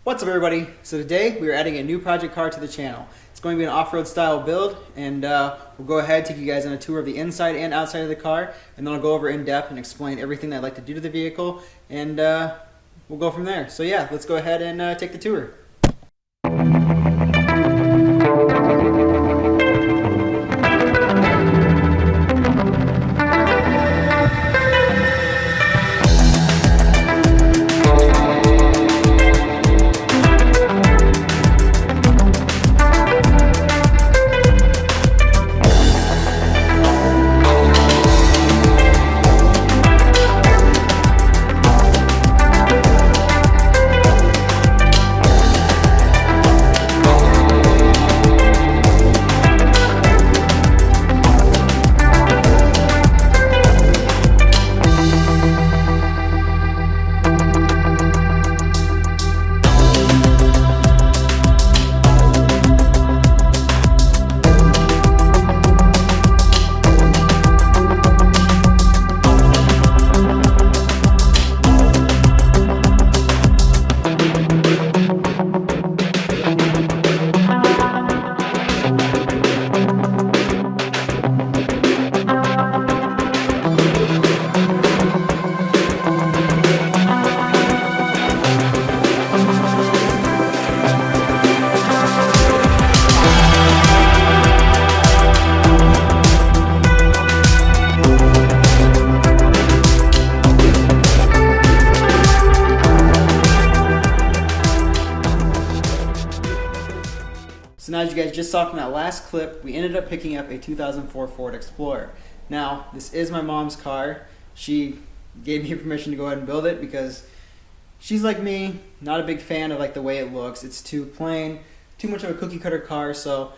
What's up, everybody? So today we are adding a new project car to the channel. It's going to be an off-road style build, and we'll go ahead and take you guys on a tour of the inside and outside of the car, and then I'll go over in depth and explain everything that I'd like to do to the vehicle, and we'll go from there. So yeah, let's go ahead and take the tour. So now, as you guys just saw from that last clip, we ended up picking up a 2004 Ford Explorer. Now, this is my mom's car. She gave me permission to go ahead and build it because she's like me, not a big fan of like the way it looks. It's too plain, too much of a cookie cutter car. So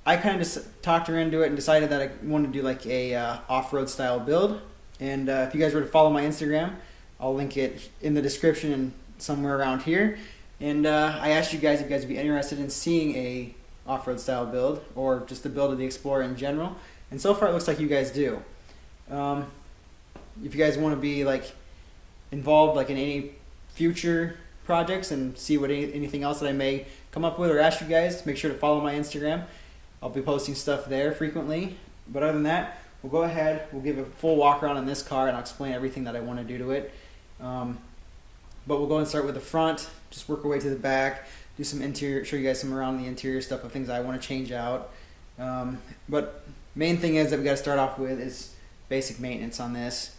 I kind of just talked her into it and decided that I wanted to do like a off-road style build. And if you guys were to follow my Instagram, I'll link it in the description and somewhere around here. And I asked you guys if you guys would be interested in seeing a off-road style build or just the build of the Explorer in general, and so far it looks like you guys do. If you guys want to be like involved like in any future projects and see what anything else that I may come up with or ask you guys, make sure to follow my Instagram. I'll be posting stuff there frequently. But other than that, we'll go ahead, we'll give a full walk around on this car and I'll explain everything that I want to do to it. But we'll go and start with the front, just work our way to the back, do some interior, show you guys some around the interior stuff of things I want to change out. But main thing is that we got to start off with is basic maintenance on this.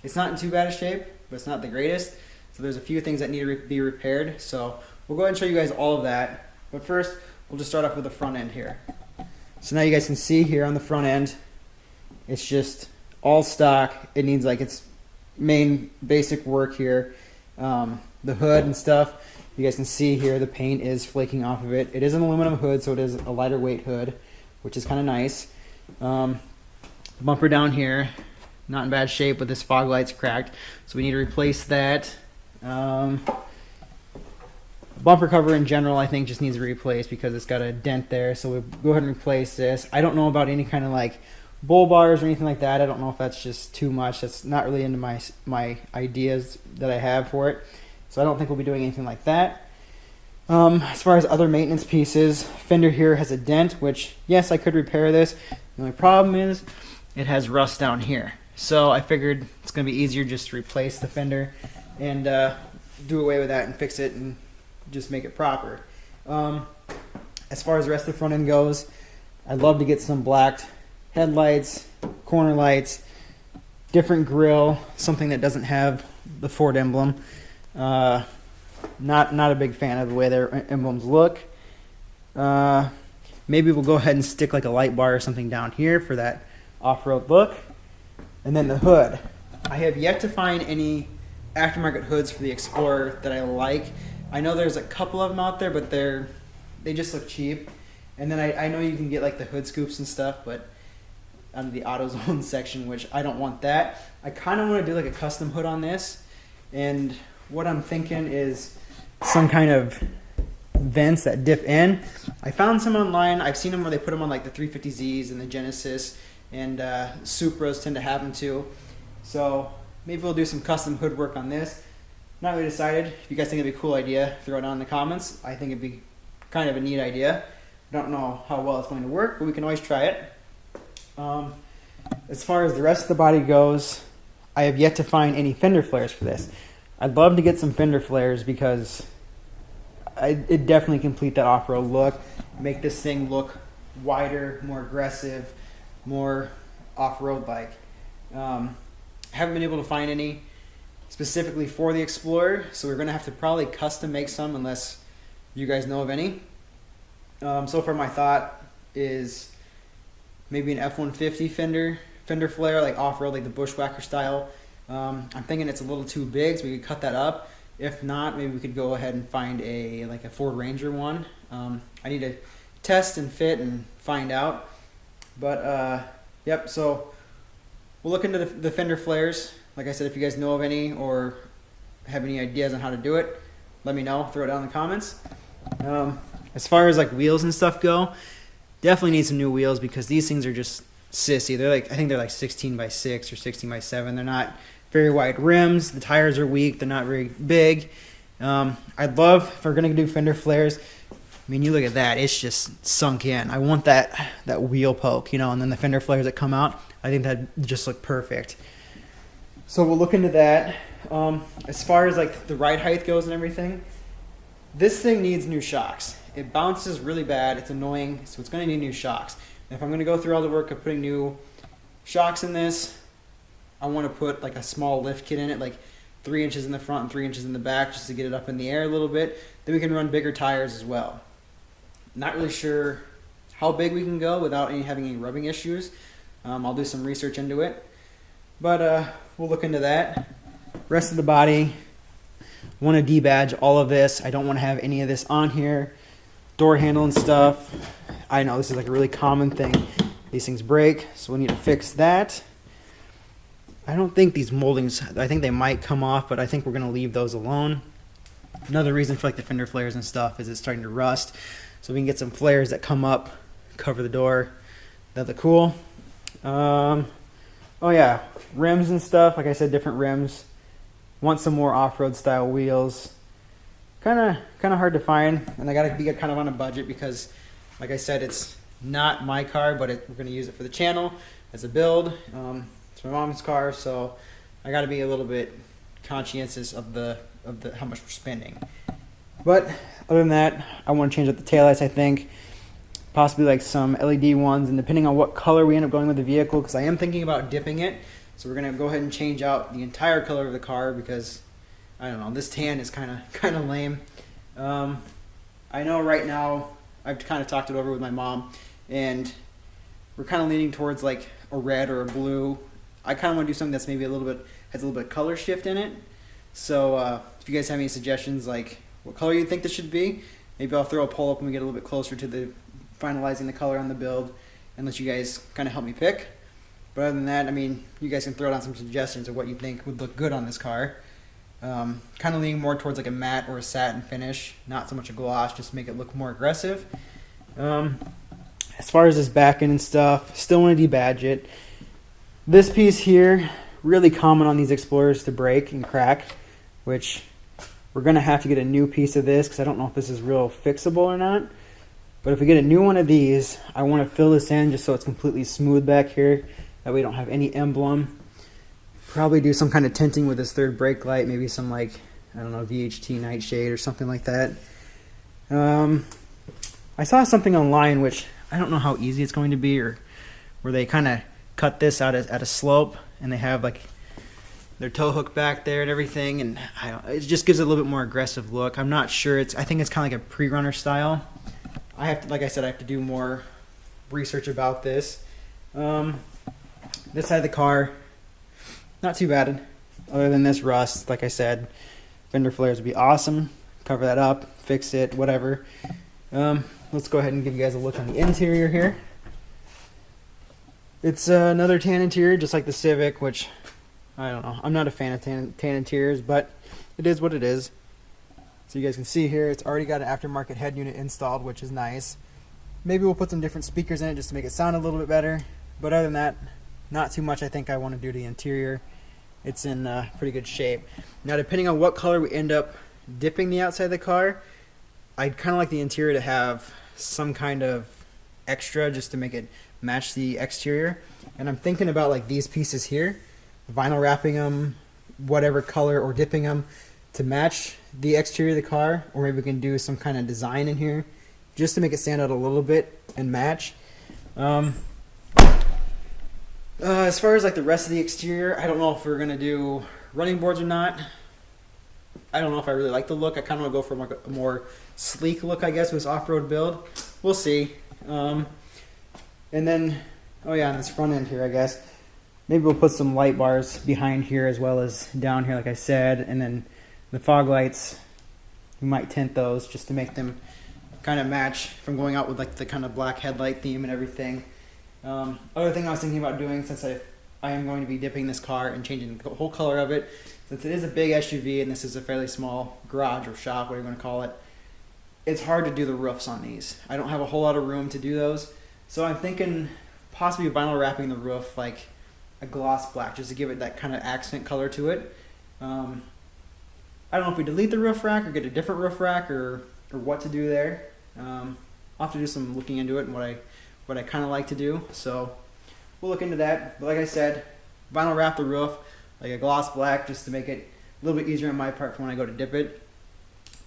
It's not in too bad a shape, but it's not the greatest. So there's a few things that need to be repaired. So we'll go ahead and show you guys all of that. But first, we'll just start off with the front end here. So now you guys can see here on the front end, it's just all stock. It needs like its main basic work here. The hood and stuff. You guys can see here the paint is flaking off of it. It is an aluminum hood, so it is a lighter weight hood, which is kind of nice. Bumper down here, not in bad shape, but this fog light's cracked, so we need to replace that. Bumper cover in general, I think, just needs to be replaced because it's got a dent there, so we'll go ahead and replace this. I don't know about any kind of like bull bars or anything like that. I don't know if that's just too much. That's not really into my ideas that I have for it. So I don't think we'll be doing anything like that. As far as other maintenance pieces, fender here has a dent, which, yes, I could repair this. The only problem is it has rust down here. So I figured it's going to be easier just to replace the fender and do away with that and fix it and just make it proper. As far as the rest of the front end goes, I'd love to get some blacked headlights, corner lights, different grille, something that doesn't have the Ford emblem. Not a big fan of the way their emblems look. Maybe we'll go ahead and stick like a light bar or something down here for that off-road look. And then the hood. I have yet to find any aftermarket hoods for the Explorer that I like. I know there's a couple of them out there, but they just look cheap. And then I know you can get like the hood scoops and stuff, but under the AutoZone section, which I don't want that. I kind of want to do like a custom hood on this, and what I'm thinking is some kind of vents that dip in. I found some online. I've seen them where they put them on like the 350Zs and the Genesis, and Supras tend to have them too. So maybe we'll do some custom hood work on this. Not really decided. If you guys think it'd be a cool idea, throw it down in the comments. I think it'd be kind of a neat idea. Don't know how well it's going to work, but we can always try it. As far as the rest of the body goes, I have yet to find any fender flares for this. I'd love to get some fender flares because it definitely complete that off-road look, make this thing look wider, more aggressive, more off-road like. Haven't been able to find any specifically for the Explorer, so we're going to have to probably custom make some unless you guys know of any. So far my thought is maybe an F-150 fender flare, like off-road, like the Bushwhacker style. I'm thinking it's a little too big, so we could cut that up. If not, maybe we could go ahead and find a Ford Ranger one. I need to test and fit and find out. But yep, so we'll look into the fender flares. Like I said, if you guys know of any or have any ideas on how to do it, let me know. Throw it down in the comments. As far as like wheels and stuff go, definitely need some new wheels because these things are just sissy. They're like, I think they're like 16 by 6 or 16 by 7. They're not very wide rims. The tires are weak. They're not very big. I'd love, if we're gonna do fender flares, I mean, you look at that, it's just sunk in. I want that wheel poke, you know, and then the fender flares that come out, I think that just look perfect. So we'll look into that. As far as like the ride height goes and everything, this thing needs new shocks. It bounces really bad. It's annoying, so it's going to need new shocks. And if I'm going to go through all the work of putting new shocks in this, I want to put like a small lift kit in it, like 3 inches in the front and 3 inches in the back, just to get it up in the air a little bit. Then we can run bigger tires as well. Not really sure how big we can go without having any rubbing issues. I'll do some research into it. But we'll look into that. Rest of the body, want to debadge all of this. I don't want to have any of this on here. Door handle and stuff. I know this is like a really common thing. These things break, so we need to fix that. I don't think these moldings, I think they might come off, but I think we're going to leave those alone. Another reason for like the fender flares and stuff is it's starting to rust. So we can get some flares that come up, cover the door. That'd look cool. Oh yeah, rims and stuff. Like I said, different rims. Want some more off-road style wheels. Kind of hard to find, and I gotta be kind of on a budget because, like I said, it's not my car, but we're gonna use it for the channel as a build. It's my mom's car, so I gotta be a little bit conscientious of the how much we're spending. But other than that, I want to change up the taillights. I think possibly like some LED ones, and depending on what color we end up going with the vehicle, because I am thinking about dipping it. So we're gonna go ahead and change out the entire color of the car because I don't know, this tan is kind of lame. I know right now I've kind of talked it over with my mom, and we're kind of leaning towards like a red or a blue. I kind of want to do something that's maybe has a little bit of color shift in it. So if you guys have any suggestions, like what color you think this should be, maybe I'll throw a poll up when we get a little bit closer to the finalizing the color on the build, and let you guys kind of help me pick. But other than that, I mean, you guys can throw down some suggestions of what you think would look good on this car. Kind of leaning more towards like a matte or a satin finish, not so much a gloss, just to make it look more aggressive. As far as this back end and stuff, still want to debadge it. This piece here, really common on these Explorers to break and crack, which we're going to have to get a new piece of this because I don't know if this is real fixable or not. But if we get a new one of these, I want to fill this in just so it's completely smooth back here. That way we don't have any emblem. Probably do some kind of tinting with this third brake light, maybe some like, I don't know, VHT nightshade or something like that. I saw something online, which I don't know how easy it's going to be, or where they kind of cut this out at a slope, and they have like their tow hook back there and everything, and it just gives it a little bit more aggressive look. I'm not sure. I think it's kind of like a pre-runner style. Like I said, I have to do more research about this. This side of the car, not too bad. Other than this rust, like I said, fender flares would be awesome. Cover that up, fix it, whatever. Let's go ahead and give you guys a look on the interior here. It's another tan interior, just like the Civic, which, I don't know. I'm not a fan of tan interiors, but it is what it is. So you guys can see here, it's already got an aftermarket head unit installed, which is nice. Maybe we'll put some different speakers in it just to make it sound a little bit better. But other than that, not too much I think I want to do to the interior. it's in pretty good shape. Now, depending on what color we end up dipping the outside of the car, I'd kind of like the interior to have some kind of extra just to make it match the exterior. And I'm thinking about like these pieces here, vinyl wrapping them whatever color or dipping them to match the exterior of the car, or maybe we can do some kind of design in here just to make it stand out a little bit and match. As far as like the rest of the exterior, I don't know if we're gonna do running boards or not. I don't know if I really like the look. I kind of want to go for like a more sleek look, I guess, with this off-road build. We'll see. And then, oh yeah, on this front end here, I guess, maybe we'll put some light bars behind here as well as down here, like I said. And then the fog lights, we might tint those just to make them kind of match from going out with like the kind of black headlight theme and everything. Other thing I was thinking about doing, since I am going to be dipping this car and changing the whole color of it, since it is a big SUV and this is a fairly small garage or shop, whatever you want to call it, it's hard to do the roofs on these. I don't have a whole lot of room to do those. So I'm thinking possibly vinyl wrapping the roof like a gloss black just to give it that kind of accent color to it. I don't know if we delete the roof rack or get a different roof rack or what to do there. I'll have to do some looking into it and what I kind of like to do. So we'll look into that. But like I said, vinyl wrap the roof like a gloss black just to make it a little bit easier on my part for when I go to dip it.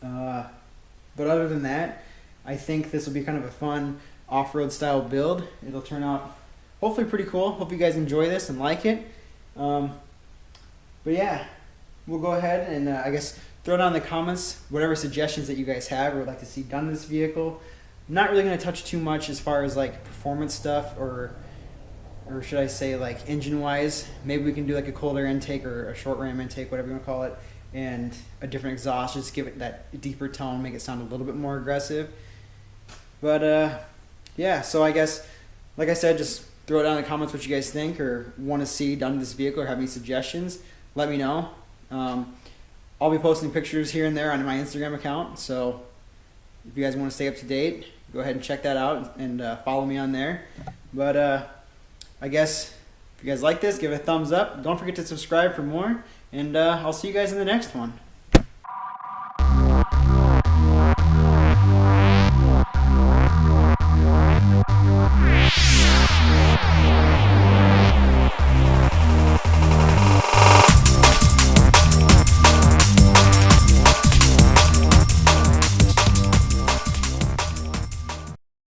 But other than that, I think this will be kind of a fun off-road style build. It'll turn out hopefully pretty cool. Hope you guys enjoy this and like it. But yeah, we'll go ahead and I guess throw down in the comments whatever suggestions that you guys have or would like to see done to this vehicle. I'm not really going to touch too much as far as like performance stuff or should I say like engine wise. Maybe we can do like a cold air intake or a short ram intake, whatever you want to call it, and a different exhaust, just give it that deeper tone, make it sound a little bit more aggressive. But yeah, so I guess like I said, just throw it down in the comments what you guys think or want to see done to this vehicle or have any suggestions. Let me know. I'll be posting pictures here and there on my Instagram account, so if you guys want to stay up to date, go ahead and check that out and follow me on there. But I guess if you guys like this, give it a thumbs up. Don't forget to subscribe for more, and I'll see you guys in the next one.